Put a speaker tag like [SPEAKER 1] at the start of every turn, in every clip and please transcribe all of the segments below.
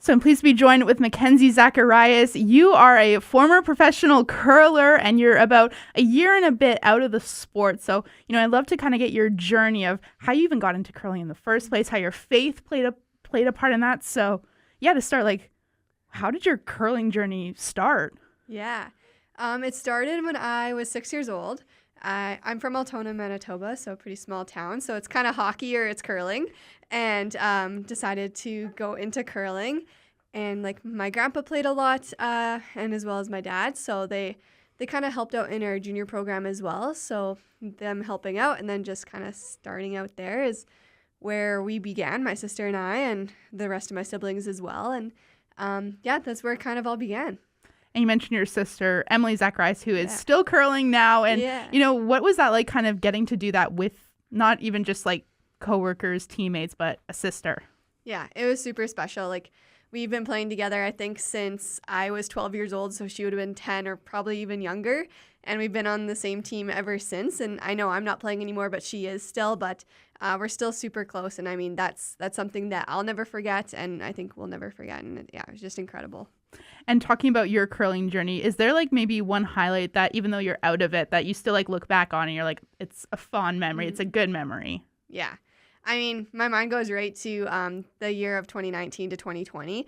[SPEAKER 1] So I'm pleased to be joined with Mackenzie Zacharias. You are a former professional curler and you're about a year and a bit out of the sport. So, I'd love to kind of get your journey of how you even got into curling in the first place, how your faith played a part in that. So, to start, how did your curling journey start?
[SPEAKER 2] Yeah. It started when I was 6 years old. I'm from Altona, Manitoba, so a pretty small town. So it's kind of hockey or it's curling, and decided to go into curling. And my grandpa played a lot, and as well as my dad. So they kind of helped out in our junior program as well. So them helping out and then just kind of starting out there is where we began, my sister and I, and the rest of my siblings as well. And that's where it kind of all began.
[SPEAKER 1] And you mentioned your sister, Emily Zacharias, who is still curling now. And, what was that like kind of getting to do that with not even just coworkers, teammates, but a sister?
[SPEAKER 2] Yeah, it was super special. We've been playing together, I think, since I was 12 years old. So she would have been 10 or probably even younger. And we've been on the same team ever since. And I know I'm not playing anymore, but she is still. But we're still super close. And I mean, that's something that I'll never forget. And I think we'll never forget. And it was just incredible.
[SPEAKER 1] And talking about your curling journey, is there maybe one highlight that even though you're out of it, that you still look back on and you're like, it's a fond memory, it's a good memory?
[SPEAKER 2] Yeah. I mean, my mind goes right to the year of 2019 to 2020.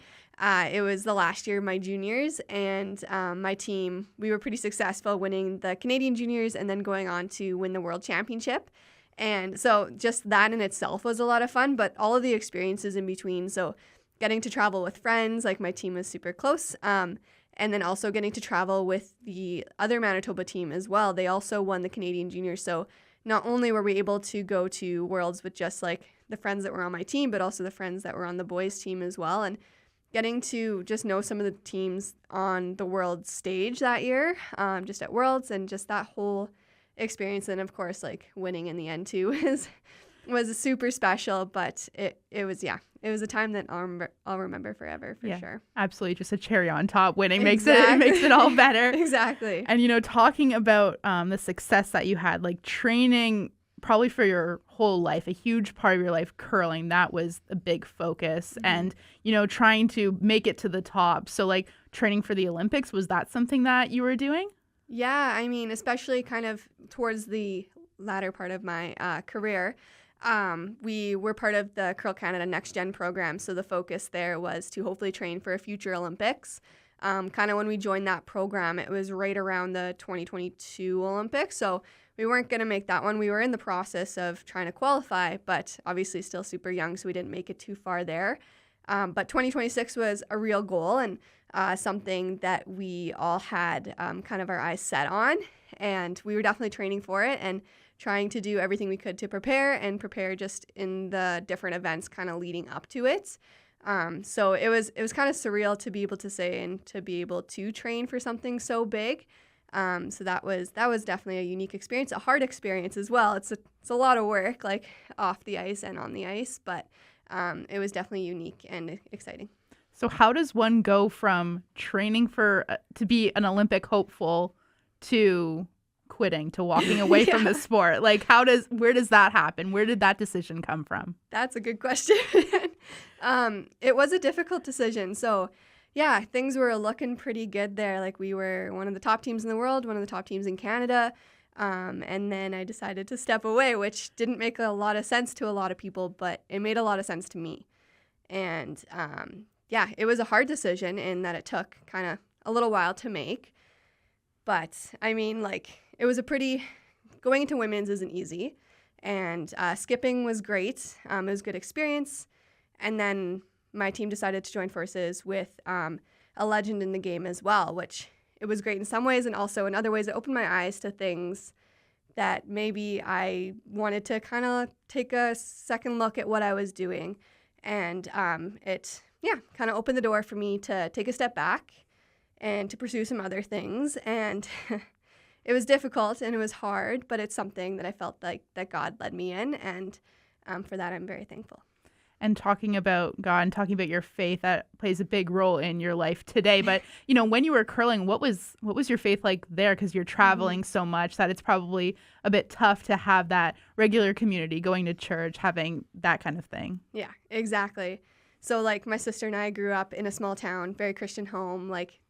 [SPEAKER 2] It was the last year of my juniors, and my team, we were pretty successful winning the Canadian juniors and then going on to win the World Championship. And so just that in itself was a lot of fun, but all of the experiences in between. So getting to travel with friends, my team was super close. And then also getting to travel with the other Manitoba team as well. They also won the Canadian juniors. So not only were we able to go to Worlds with just the friends that were on my team, but also the friends that were on the boys team as well. And getting to just know some of the teams on the world stage that year, just at Worlds, and just that whole experience. And of course, winning in the end too was super special, but it was a time that I'll remember forever for sure.
[SPEAKER 1] Absolutely, just a cherry on top. Winning makes it all better.
[SPEAKER 2] Exactly.
[SPEAKER 1] And talking about the success that you had, training probably for your whole life, a huge part of your life, curling, that was a big focus. And trying to make it to the top. So training for the Olympics, was that something that you were doing?
[SPEAKER 2] Yeah, I mean, especially kind of towards the latter part of my career. We were part of the Curl Canada Next Gen program, so the focus there was to hopefully train for a future Olympics. Kind of when we joined that program, it was right around the 2022 Olympics, so we weren't going to make that one. We were in the process of trying to qualify, but obviously still super young, so we didn't make it too far there. But 2026 was a real goal and something that we all had kind of our eyes set on, and we were definitely training for it and trying to do everything we could to prepare just in the different events kind of leading up to it. So it was kind of surreal to be able to say and to be able to train for something so big. So that was definitely a unique experience, a hard experience as well. It's a lot of work, off the ice and on the ice, but it was definitely unique and exciting.
[SPEAKER 1] So how does one go from training to be an Olympic hopeful to quitting, to walking away from the sport? Where does that happen? Where did that decision come from?
[SPEAKER 2] That's a good question. It was a difficult decision. So yeah, things were looking pretty good there. We were one of the top teams in the world, one of the top teams in Canada. And then I decided to step away, which didn't make a lot of sense to a lot of people, but it made a lot of sense to me. And it was a hard decision in that it took kind of a little while to make. But I mean, it was going into women's isn't easy. And skipping was great. It was a good experience. And then my team decided to join forces with a legend in the game as well, which it was great in some ways. And also in other ways, it opened my eyes to things that maybe I wanted to kind of take a second look at what I was doing. And it kind of opened the door for me to take a step back and to pursue some other things. And it was difficult and it was hard, but it's something that I felt that God led me in. And for that, I'm very thankful.
[SPEAKER 1] And talking about God and talking about your faith, that plays a big role in your life today. But, when you were curling, what was your faith like there? Because you're traveling so much that it's probably a bit tough to have that regular community, going to church, having that kind of thing.
[SPEAKER 2] Yeah, exactly. So like my sister and I grew up in a small town, very Christian home. Like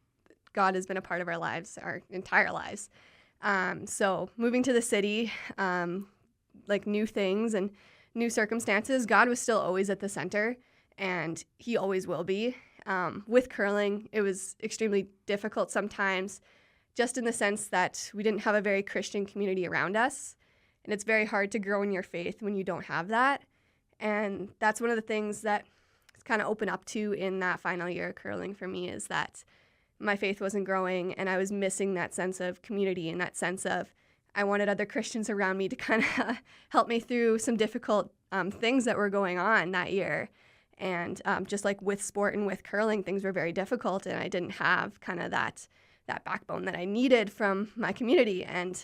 [SPEAKER 2] God has been a part of our lives, our entire lives. So moving to the city, like new things and new circumstances, God was still always at the center, and he always will be. With curling, it was extremely difficult sometimes, just in the sense that we didn't have a very Christian community around us. And it's very hard to grow in your faith when you don't have that. And that's one of the things that it's kind of opened up to in that final year of curling for me, is that my faith wasn't growing and I was missing that sense of community and that sense of I wanted other Christians around me to kind of help me through some difficult things that were going on that year. And just like with sport and with curling, things were very difficult, and I didn't have kind of that backbone that I needed from my community. And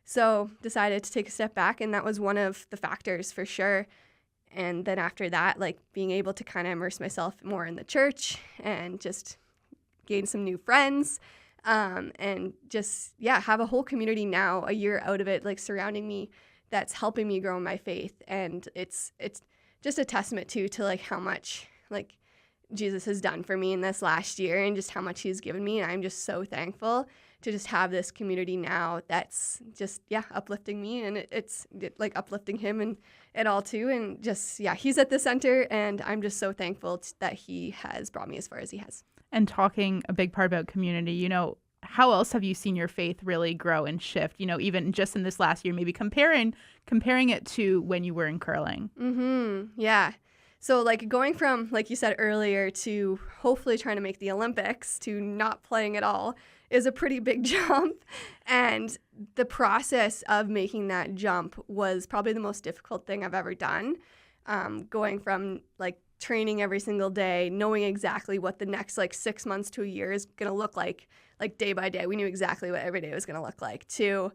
[SPEAKER 2] so decided to take a step back, and that was one of the factors for sure. And then after that, like being able to kind of immerse myself more in the church and just gain some new friends, and just, have a whole community now, a year out of it, like surrounding me, that's helping me grow in my faith. And it's just a testament to like how much like Jesus has done for me in this last year and just how much he's given me. And I'm just so thankful to just have this community now that's just, uplifting me, and it's like uplifting him and it all too. And just, he's at the center, and I'm just so thankful that he has brought me as far as he has.
[SPEAKER 1] And talking a big part about community, how else have you seen your faith really grow and shift, even just in this last year, maybe comparing it to when you were in curling?
[SPEAKER 2] Yeah. So like going from, like you said earlier, to hopefully trying to make the Olympics to not playing at all is a pretty big jump. And the process of making that jump was probably the most difficult thing I've ever done. Going from like training every single day, knowing exactly what the next like 6 months to a year is going to look like day by day. We knew exactly what every day was going to look like, to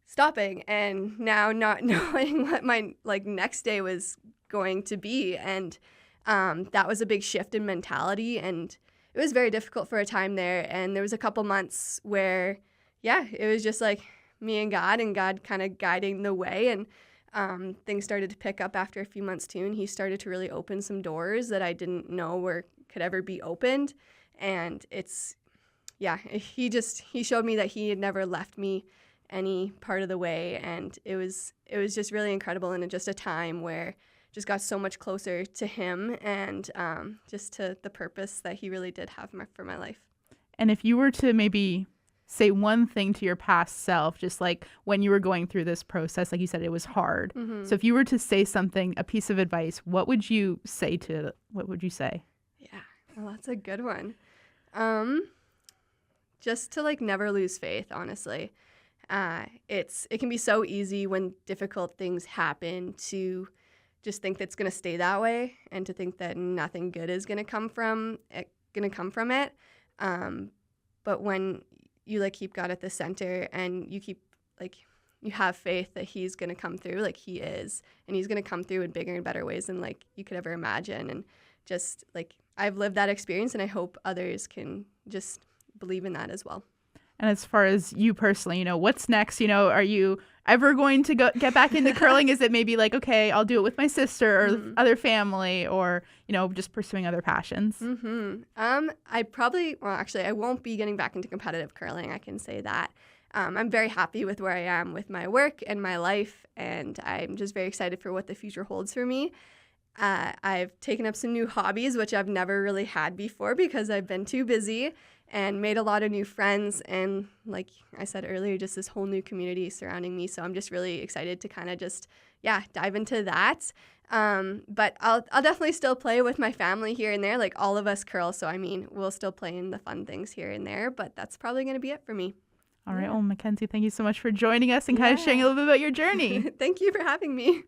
[SPEAKER 2] stopping and now not knowing what my like next day was going to be. And that was a big shift in mentality, and it was very difficult for a time there. And there was a couple months where, it was just like me and God kind of guiding the way. And things started to pick up after a few months too. And he started to really open some doors that I didn't know could ever be opened. And he showed me that he had never left me any part of the way. And it was just really incredible. And just a time where just got so much closer to him and just to the purpose that he really did have for my life.
[SPEAKER 1] And if you were to maybe say one thing to your past self, just like when you were going through this process, like you said, it was hard. Mm-hmm. So if you were to say something, a piece of advice, what would you say?
[SPEAKER 2] Yeah, well, that's a good one. Just to like never lose faith, honestly. It can be so easy when difficult things happen to just think that's going to stay that way, and to think that nothing good is going to come from it. But when you like keep God at the center, and you keep like you have faith that he's going to come through, like he is, and he's going to come through in bigger and better ways than like you could ever imagine. And just like I've lived that experience, and I hope others can just believe in that as well.
[SPEAKER 1] And as far as you personally, what's next? Are you ever going to get back into curling? Is it maybe like, okay, I'll do it with my sister or other family, or, just pursuing other passions?
[SPEAKER 2] I won't be getting back into competitive curling. I can say that. I'm very happy with where I am with my work and my life, and I'm just very excited for what the future holds for me. I've taken up some new hobbies, which I've never really had before because I've been too busy, and made a lot of new friends, and like I said earlier, just this whole new community surrounding me. So I'm just really excited to kind of just, dive into that. But I'll definitely still play with my family here and there, like all of us curl. So, we'll still play in the fun things here and there, but that's probably going to be it for me.
[SPEAKER 1] All right. Well, Mackenzie, thank you so much for joining us and kind of sharing a little bit about your journey.
[SPEAKER 2] Thank you for having me.